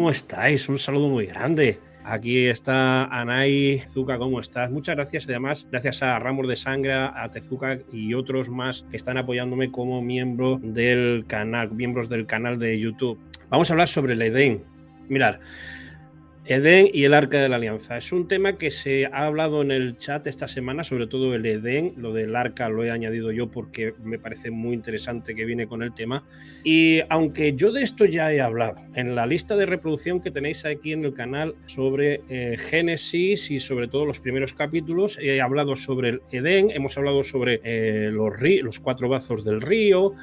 ¿cómo estáis? Un saludo muy grande. Aquí está Anay, Tezuka, ¿cómo estás? Muchas gracias, además, gracias a Ramos de Sangre, a Tezuka y otros más que están apoyándome como miembros del canal de YouTube. Vamos a hablar sobre el Edén. Mirad, Edén y el Arca de la Alianza. Es un tema que se ha hablado en el chat esta semana, sobre todo el Edén. Lo del Arca lo he añadido yo porque me parece muy interesante que viene con el tema. Y aunque yo de esto ya he hablado, en la lista de reproducción que tenéis aquí en el canal sobre Génesis y sobre todo los primeros capítulos, he hablado sobre el Edén, hemos hablado sobre los 4 bazos del río.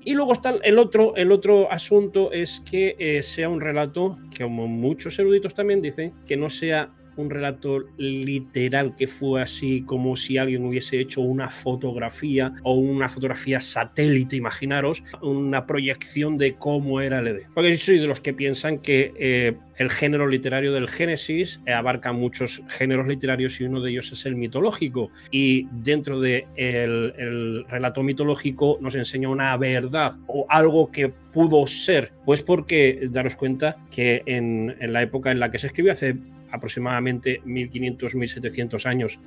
Y luego está el otro asunto, es que sea un relato, que como muchos eruditos también dicen, que no sea un relato literal, que fue así como si alguien hubiese hecho una fotografía o una fotografía satélite, imaginaros, una proyección de cómo era el Edén. Porque yo soy de los que piensan que el género literario del Génesis abarca muchos géneros literarios y uno de ellos es el mitológico. Y dentro del el relato mitológico nos enseña una verdad o algo que pudo ser. Pues porque daros cuenta que en la época en la que se escribió, hace aproximadamente 1500, 1700 años,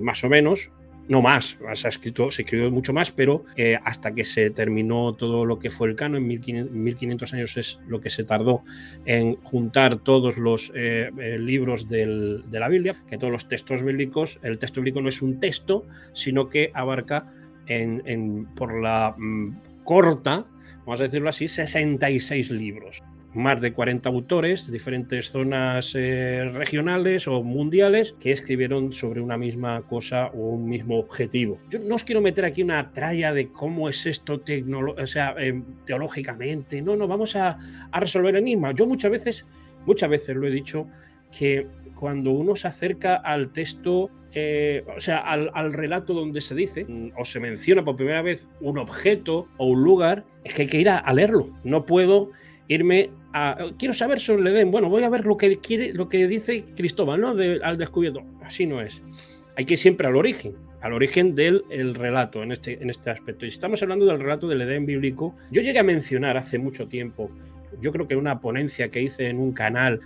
más o menos, no más, se escribió mucho más, pero hasta que se terminó todo lo que fue el canon, en 1500 años es lo que se tardó en juntar todos los libros de la Biblia, que todos los textos bíblicos, el texto bíblico no es un texto, sino que abarca por la corta, vamos a decirlo así, 66 libros. Más de 40 autores de diferentes zonas regionales o mundiales que escribieron sobre una misma cosa o un mismo objetivo. Yo no os quiero meter aquí una tralla de cómo es esto teológicamente. No, vamos a resolver el enigma. Yo muchas veces lo he dicho, que cuando uno se acerca al texto, al relato donde se dice o se menciona por primera vez un objeto o un lugar, es que hay que ir a leerlo. No puedo irme quiero saber sobre el Edén. Bueno, voy a ver lo que dice Cristóbal, ¿no? Al descubierto. Así no es. Hay que ir siempre al origen del relato en este aspecto. Y si estamos hablando del relato del Edén bíblico, yo llegué a mencionar hace mucho tiempo, yo creo que en una ponencia que hice en un canal,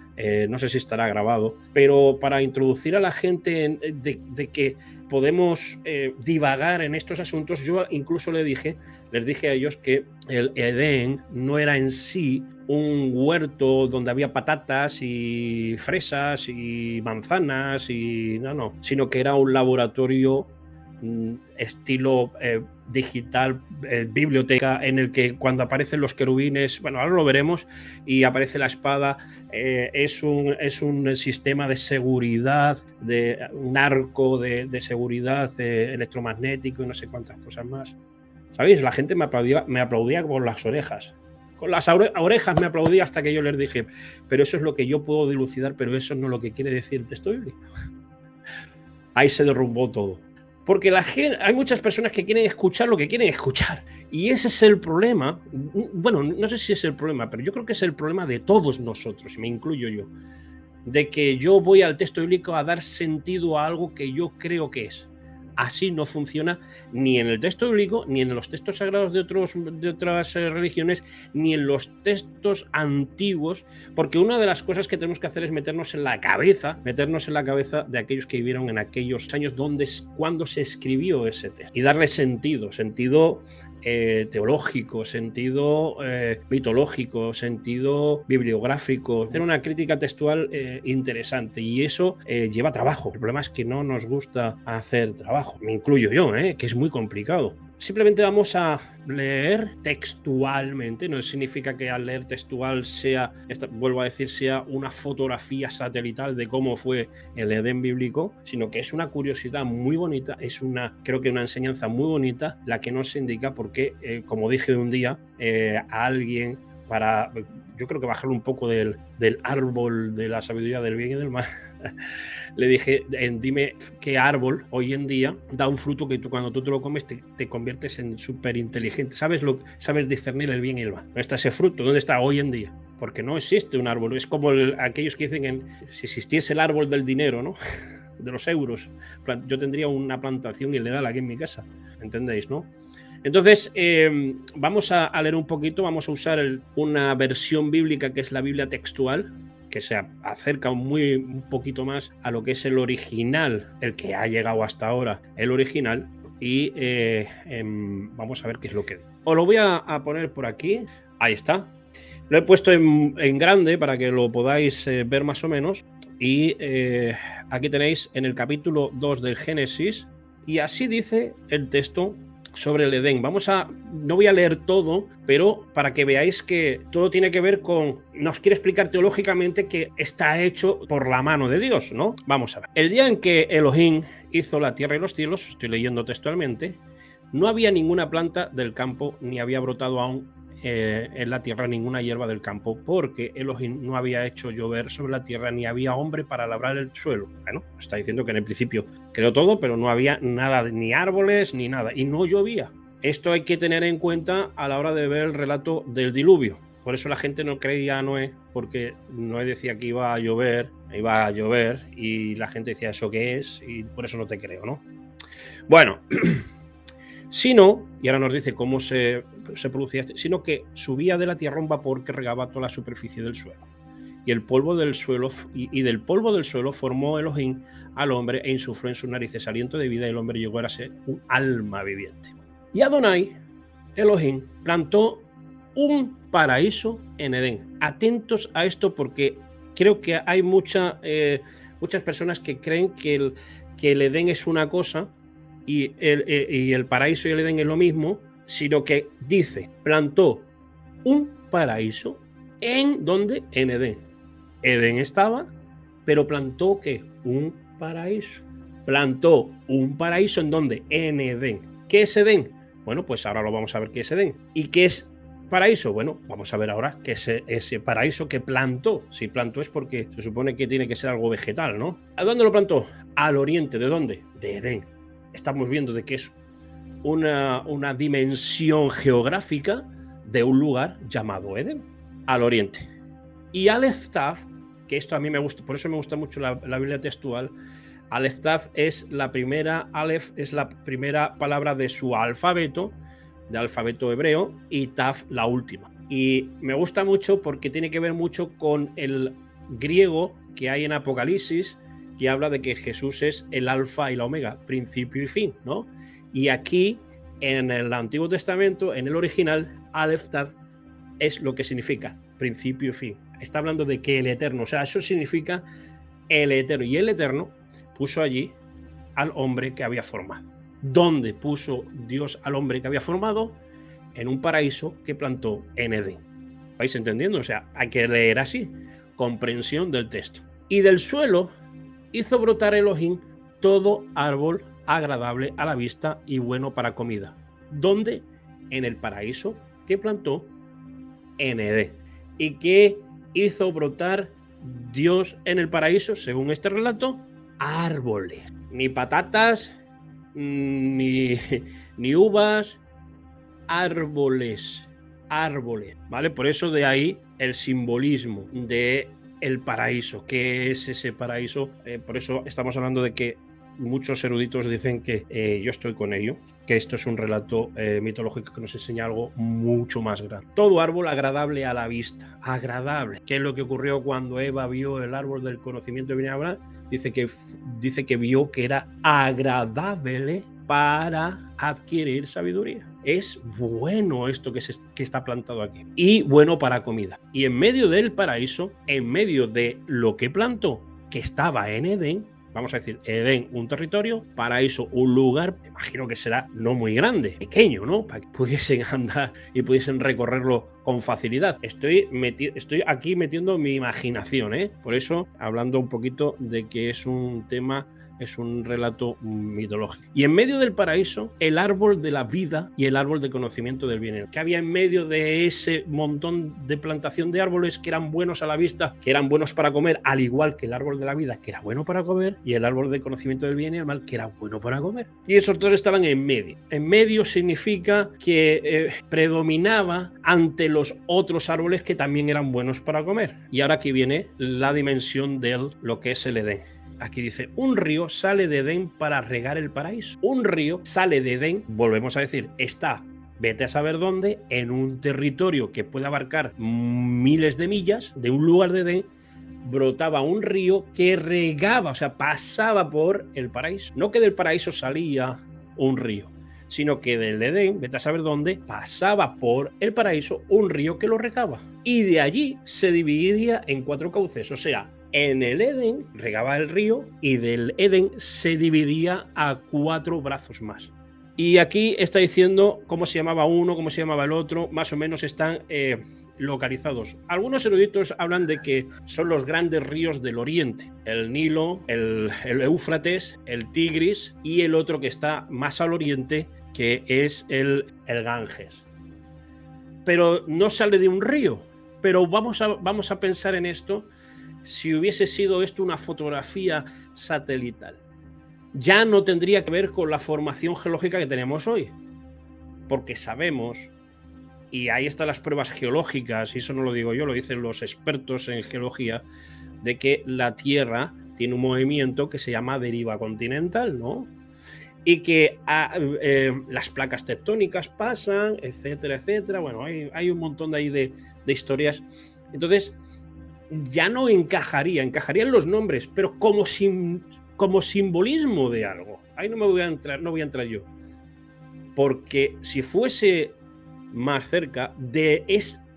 no sé si estará grabado, pero para introducir a la gente de que podemos divagar en estos asuntos, yo incluso les dije a ellos que el Edén no era en sí un huerto donde había patatas y fresas y manzanas y no, sino que era un laboratorio estilo digital, biblioteca, en el que cuando aparecen los querubines, bueno, ahora lo veremos, y aparece la espada, es un sistema de seguridad, de un arco de seguridad electromagnético y no sé cuántas cosas más. ¿Sabéis? La gente me aplaudía con las orejas. Con las orejas me aplaudía hasta que yo les dije, pero eso es lo que yo puedo dilucidar, pero eso no es lo que quiere decir el texto bíblico. Ahí se derrumbó todo. Porque hay muchas personas que quieren escuchar lo que quieren escuchar. Y ese es el problema. Bueno, no sé si es el problema, pero yo creo que es el problema de todos nosotros, y me incluyo yo. De que yo voy al texto bíblico a dar sentido a algo que yo creo que es. Así no funciona ni en el texto bíblico, ni en los textos sagrados de otras religiones, ni en los textos antiguos, porque una de las cosas que tenemos que hacer es meternos en la cabeza de aquellos que vivieron en aquellos años cuando se escribió ese texto, y darle sentido teológico, sentido mitológico, sentido bibliográfico, hacer una crítica textual interesante, y eso lleva trabajo. El problema es que no nos gusta hacer trabajo, me incluyo yo, que es muy complicado. Simplemente vamos a leer textualmente, no significa que al leer textual vuelvo a decir, sea una fotografía satelital de cómo fue el Edén bíblico, sino que es una curiosidad muy bonita, creo que una enseñanza muy bonita, la que nos indica porque, como dije un día a alguien, yo creo que bajarlo un poco del árbol de la sabiduría del bien y del mal, le dije, dime qué árbol hoy en día da un fruto que cuando tú te lo comes te conviertes en súper inteligente. Sabes discernir el bien y el mal. ¿Dónde está ese fruto? ¿Dónde está hoy en día? Porque no existe un árbol. Es como aquellos que dicen si existiese el árbol del dinero, ¿no? De los euros. Yo tendría una plantación ilegal aquí en mi casa. ¿Entendéis, no? Entonces, vamos a leer un poquito, vamos a usar una versión bíblica que es la Biblia textual, que se acerca un poquito más a lo que es el original, el que ha llegado hasta ahora, el original, y vamos a ver qué es lo que... Os lo voy a poner por aquí, ahí está. Lo he puesto en grande para que lo podáis ver más o menos, y aquí tenéis en el capítulo 2 del Génesis, y así dice el texto sobre el Edén. No voy a leer todo, pero para que veáis que todo tiene que ver con... Nos quiere explicar teológicamente que está hecho por la mano de Dios, ¿no? Vamos a ver. El día en que Elohim hizo la tierra y los cielos, estoy leyendo textualmente, no había ninguna planta del campo, ni había brotado aún en la tierra ninguna hierba del campo, porque Elohim no había hecho llover sobre la tierra, ni había hombre para labrar el suelo. Bueno, está diciendo que en el principio creó todo, pero no había nada, ni árboles, ni nada, y no llovía. Esto hay que tener en cuenta a la hora de ver el relato del diluvio. Por eso la gente no creía a Noé, porque Noé decía que iba a llover, y la gente decía, ¿eso qué es? Y por eso no te creo, ¿no? Bueno, sino, y ahora nos dice cómo se producía, sino que subía de la tierra un vapor que regaba toda la superficie del suelo. Y el polvo del suelo, y del polvo del suelo formó Elohim al hombre e insufló en sus narices aliento de vida, y el hombre llegó a ser un alma viviente. Y Adonai, Elohim, plantó un paraíso en Edén. Atentos a esto, porque creo que hay muchas personas que creen que el Edén es una cosa y el paraíso y el Edén es lo mismo, sino que dice, plantó un paraíso en ¿dónde? En Edén. Edén estaba, pero plantó ¿qué? Un paraíso. Plantó un paraíso en ¿dónde? En Edén. ¿Qué es Edén? Bueno, pues ahora lo vamos a ver qué es Edén. ¿Y qué es paraíso? Bueno, vamos a ver ahora qué es ese paraíso que plantó. Si plantó es porque se supone que tiene que ser algo vegetal, ¿no? ¿A dónde lo plantó? Al oriente. ¿De dónde? De Edén. Estamos viendo de que es una dimensión geográfica de un lugar llamado Edén, al oriente. Y Aleph Tav, que esto a mí me gusta, por eso me gusta mucho la Biblia textual. Aleph Tav es la primera, Aleph es la primera palabra de su alfabeto, de alfabeto hebreo, y Tav la última. Y me gusta mucho porque tiene que ver mucho con el griego que hay en Apocalipsis, que habla de que Jesús es el alfa y la omega, principio y fin, ¿no? Y aquí, en el Antiguo Testamento, en el original, Aleph Tav es lo que significa principio y fin. Está hablando de que el Eterno, o sea, eso significa el Eterno. Y el Eterno puso allí al hombre que había formado. ¿Dónde puso Dios al hombre que había formado? En un paraíso que plantó en Edén. ¿Vais entendiendo? O sea, hay que leer así. Comprensión del texto. Y del suelo hizo brotar Elohim todo árbol agradable a la vista y bueno para comida. ¿Dónde? En el paraíso que plantó en Edén. ¿Y qué hizo brotar Dios en el paraíso, según este relato? Árboles. Ni patatas, ni uvas, árboles. Árboles, ¿vale? Por eso de ahí el simbolismo de el paraíso. ¿Qué es ese paraíso? Por eso estamos hablando de que muchos eruditos dicen que yo estoy con ello, que esto es un relato mitológico que nos enseña algo mucho más grande. Todo árbol agradable a la vista, agradable. ¿Qué es lo que ocurrió cuando Eva vio el árbol del conocimiento de bien y mal? Dice que vio que era agradable para adquirir sabiduría. Es bueno esto que está plantado aquí. Y bueno para comida. Y en medio del paraíso, en medio de lo que plantó, que estaba en Edén, vamos a decir, Edén, un territorio, paraíso, un lugar, me imagino que será no muy grande, pequeño, ¿no? Para que pudiesen andar y pudiesen recorrerlo con facilidad. Estoy aquí metiendo mi imaginación, ¿eh? Por eso, hablando un poquito de que es un tema, es un relato mitológico. Y en medio del paraíso, el árbol de la vida y el árbol de conocimiento del bien y el mal. ¿Qué había en medio de ese montón de plantación de árboles que eran buenos a la vista, que eran buenos para comer, al igual que el árbol de la vida, que era bueno para comer, y el árbol de conocimiento del bien y el mal, que era bueno para comer? Y esos dos estaban en medio. En medio significa que predominaba ante los otros árboles que también eran buenos para comer. Y ahora aquí viene la dimensión de lo que es el Edén. Aquí dice, un río sale de Edén para regar el paraíso. Un río sale de Edén, volvemos a decir, está, vete a saber dónde, en un territorio que puede abarcar miles de millas, de un lugar de Edén, brotaba un río que regaba, o sea, pasaba por el paraíso. No que del paraíso salía un río, sino que del Edén, vete a saber dónde, pasaba por el paraíso un río que lo regaba. Y de allí se dividía en 4 cauces, o sea, en el Edén regaba el río y del Edén se dividía a 4 brazos más. Y aquí está diciendo cómo se llamaba uno, cómo se llamaba el otro, más o menos están localizados. Algunos eruditos hablan de que son los grandes ríos del oriente, el Nilo, el Éufrates, el Tigris y el otro que está más al oriente, que es el Ganges. Pero no sale de un río. Pero vamos a pensar en esto si hubiese sido esto una fotografía satelital. Ya no tendría que ver con la formación geológica que tenemos hoy, porque sabemos, y ahí están las pruebas geológicas, y eso no lo digo yo, lo dicen los expertos en geología, de que la Tierra tiene un movimiento que se llama deriva continental, ¿no? Y que las placas tectónicas pasan, etcétera, etcétera. Bueno, hay un montón de ahí de historias. Entonces, ya no encajarían los nombres, pero como simbolismo de algo. Ahí no voy a entrar yo. Porque si fuese más cerca de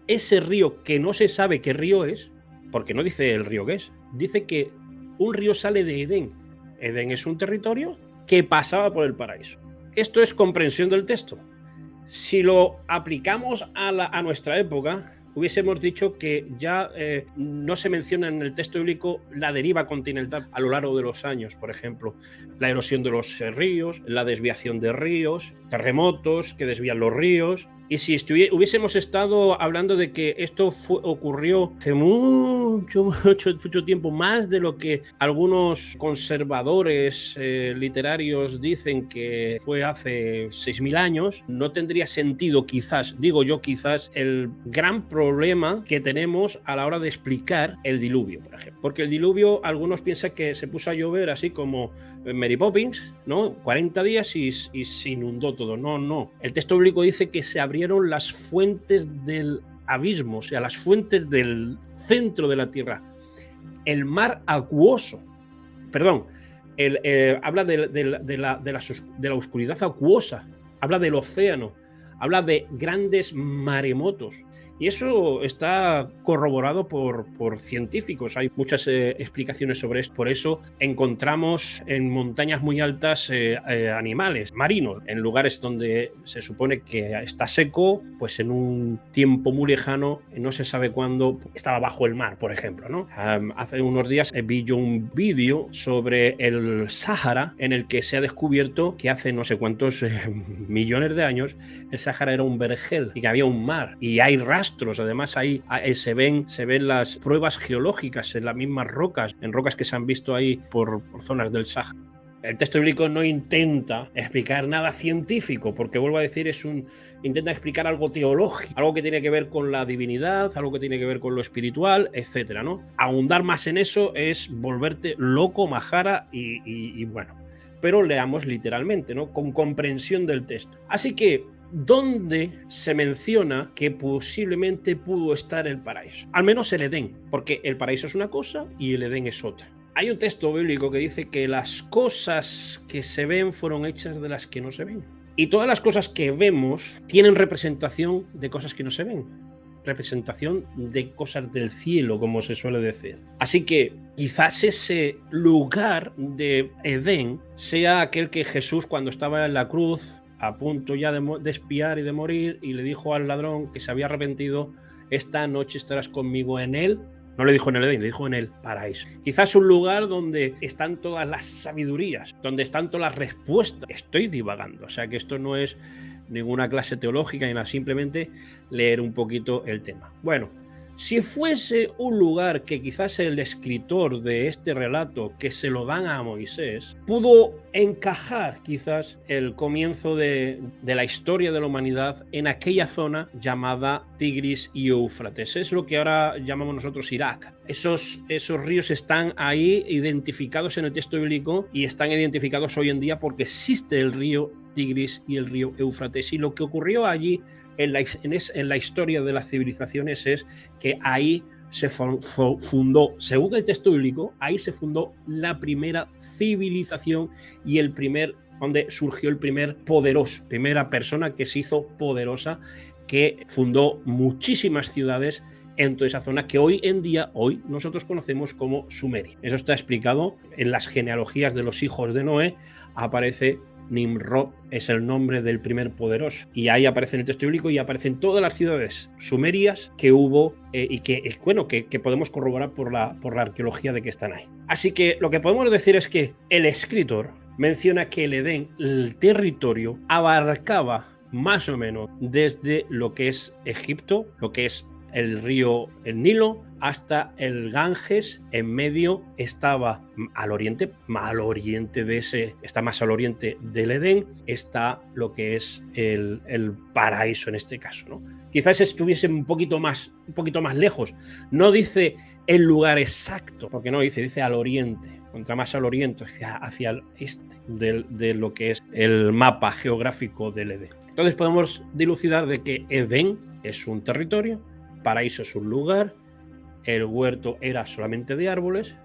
ese río que no se sabe qué río es, porque no dice el río que es, dice que un río sale de Edén. Edén es un territorio que pasaba por el paraíso. Esto es comprensión del texto. Si lo aplicamos a nuestra época, hubiésemos dicho que ya no se menciona en el texto bíblico la deriva continental a lo largo de los años, por ejemplo, la erosión de los ríos, la desviación de ríos, terremotos que desvían los ríos. Y si hubiésemos estado hablando de que esto ocurrió hace mucho tiempo, más de lo que algunos conservadores literarios dicen que fue hace 6.000 años, no tendría sentido quizás, digo yo quizás, el gran problema que tenemos a la hora de explicar el diluvio, por ejemplo. Porque el diluvio, algunos piensan que se puso a llover así como Mary Poppins, ¿no? 40 días y se inundó todo. No. El texto bíblico dice que se abrieron las fuentes del abismo, o sea, las fuentes del centro de la tierra. El mar acuoso. Perdón, habla de la oscuridad acuosa, habla del océano, habla de grandes maremotos. Y eso está corroborado por científicos. Hay muchas explicaciones sobre esto. Por eso encontramos en montañas muy altas animales marinos. En lugares donde se supone que está seco, pues en un tiempo muy lejano, no se sabe cuándo, estaba bajo el mar, por ejemplo, ¿no? Hace unos días vi yo un vídeo sobre el Sáhara, en el que se ha descubierto que hace no sé cuántos millones de años el Sáhara era un vergel y que había un mar. Y hay rastros. Además, ahí se ven las pruebas geológicas en las mismas rocas, en rocas que se han visto ahí por zonas del Sáhara. El texto bíblico no intenta explicar nada científico, porque vuelvo a decir, intenta explicar algo teológico, algo que tiene que ver con la divinidad, algo que tiene que ver con lo espiritual, etcétera, ¿no? Ahondar más en eso es volverte loco, majara y bueno. Pero leamos literalmente, ¿no? Con comprensión del texto. Así que, ¿dónde se menciona que posiblemente pudo estar el paraíso? Al menos el Edén, porque el paraíso es una cosa y el Edén es otra. Hay un texto bíblico que dice que las cosas que se ven fueron hechas de las que no se ven. Y todas las cosas que vemos tienen representación de cosas que no se ven. Representación de cosas del cielo, como se suele decir. Así que quizás ese lugar de Edén sea aquel que Jesús, cuando estaba en la cruz, a punto ya de expiar y de morir, y le dijo al ladrón que se había arrepentido: esta noche estarás conmigo en él. No le dijo en el Edén, le dijo en el paraíso. Quizás un lugar donde están todas las sabidurías, donde están todas las respuestas. Estoy divagando, o sea que esto no es ninguna clase teológica ni nada, simplemente leer un poquito el tema. Bueno, si fuese un lugar que quizás el escritor de este relato, que se lo dan a Moisés, pudo encajar quizás el comienzo de la historia de la humanidad en aquella zona llamada Tigris y Éufrates. Es lo que ahora llamamos nosotros Irak. Esos ríos están ahí identificados en el texto bíblico y están identificados hoy en día porque existe el río Tigris y el río Éufrates. Y lo que ocurrió allí en la historia de las civilizaciones es que ahí fundó, según el texto bíblico, ahí se fundó la primera civilización y donde surgió el primer poderoso, primera persona que se hizo poderosa, que fundó muchísimas ciudades en toda esa zona que hoy en día, nosotros conocemos como Sumeria. Eso está explicado en las genealogías de los hijos de Noé. Aparece Nimrod, es el nombre del primer poderoso, y ahí aparece en el texto bíblico y aparecen todas las ciudades sumerias que hubo y que podemos corroborar por la arqueología de que están ahí. Así que lo que podemos decir es que el escritor menciona que el Edén, el territorio, abarcaba más o menos desde lo que es Egipto, lo que es el río, el Nilo, hasta el Ganges. En medio estaba al oriente está más al oriente del Edén, está lo que es el paraíso en este caso, ¿no? Quizás estuviese un poquito más lejos. No dice el lugar exacto, porque no dice al oriente, contra más al oriente, hacia el este de lo que es el mapa geográfico del Edén. Entonces podemos dilucidar de que Edén es un territorio, paraíso es un lugar, el huerto era solamente de árboles,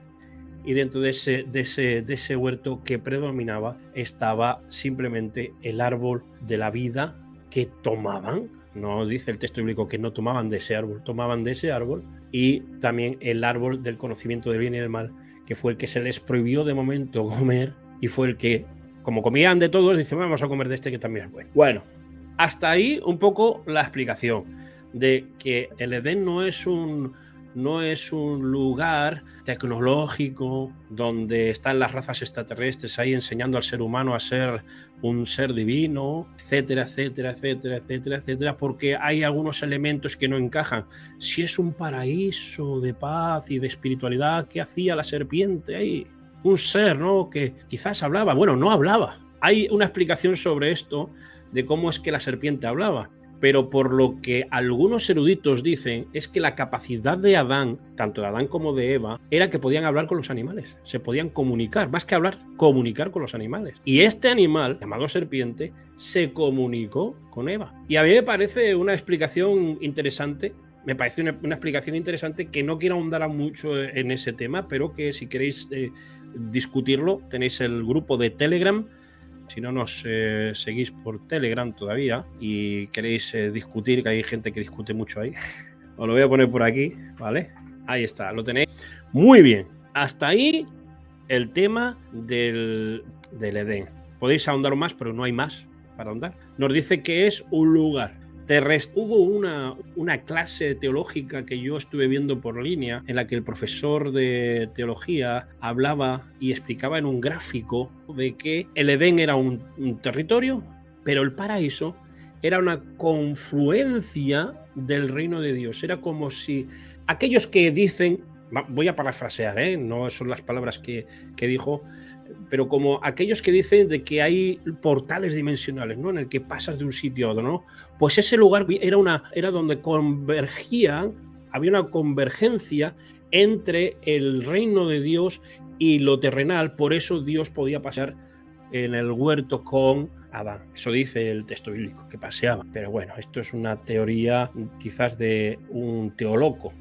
y dentro de ese huerto que predominaba estaba simplemente el árbol de la vida que tomaban. No dice el texto bíblico que no tomaban de ese árbol, tomaban de ese árbol, y también el árbol del conocimiento del bien y del mal, que fue el que se les prohibió de momento comer, y fue el que, como comían de todos, dicen vamos a comer de este que también es bueno. Bueno, hasta ahí un poco la explicación de que el Edén no es un lugar tecnológico donde están las razas extraterrestres ahí enseñando al ser humano a ser un ser divino, etcétera, etcétera, etcétera, etcétera, etcétera, porque hay algunos elementos que no encajan. Si es un paraíso de paz y de espiritualidad, ¿qué hacía la serpiente ahí? Un ser, ¿no?, que quizás hablaba. Bueno, no hablaba. Hay una explicación sobre esto de cómo es que la serpiente hablaba. Pero por lo que algunos eruditos dicen es que la capacidad de Adán, tanto de Adán como de Eva, era que podían hablar con los animales, se podían comunicar, más que hablar, comunicar con los animales. Y este animal, llamado serpiente, se comunicó con Eva. Y a mí me parece una explicación interesante, una explicación interesante que no quiero ahondar mucho en ese tema, pero que si queréis discutirlo, tenéis el grupo de Telegram. Si no nos seguís por Telegram todavía y queréis discutir, que hay gente que discute mucho ahí, os lo voy a poner por aquí, ¿vale? Ahí está, lo tenéis. Muy bien, hasta ahí el tema del Edén. Podéis ahondar más, pero no hay más para ahondar. Nos dice que es un lugar terrestre. Hubo una clase teológica que yo estuve viendo por línea en la que el profesor de teología hablaba y explicaba en un gráfico de que el Edén era un territorio, pero el paraíso era una confluencia del reino de Dios. Era como si aquellos que dicen, voy a parafrasear, no son las palabras que dijo, pero como aquellos que dicen de que hay portales dimensionales, ¿no?, en el que pasas de un sitio a otro, ¿no? Pues ese lugar era donde convergían, había una convergencia entre el reino de Dios y lo terrenal. Por eso Dios podía pasar en el huerto con Adán. Eso dice el texto bíblico, que paseaba. Pero bueno, esto es una teoría quizás de un teólogo.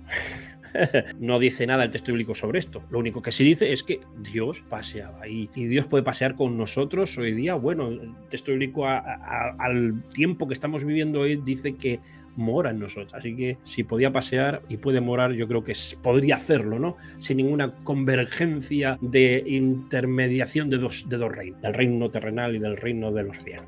No dice nada el texto bíblico sobre esto. Lo único que sí dice es que Dios paseaba y Dios puede pasear con nosotros hoy día. Bueno, el texto bíblico al tiempo que estamos viviendo hoy dice que mora en nosotros. Así que si podía pasear y puede morar, yo creo que podría hacerlo, ¿no?, sin ninguna convergencia de intermediación de dos reinos, del reino terrenal y del reino de los cielos.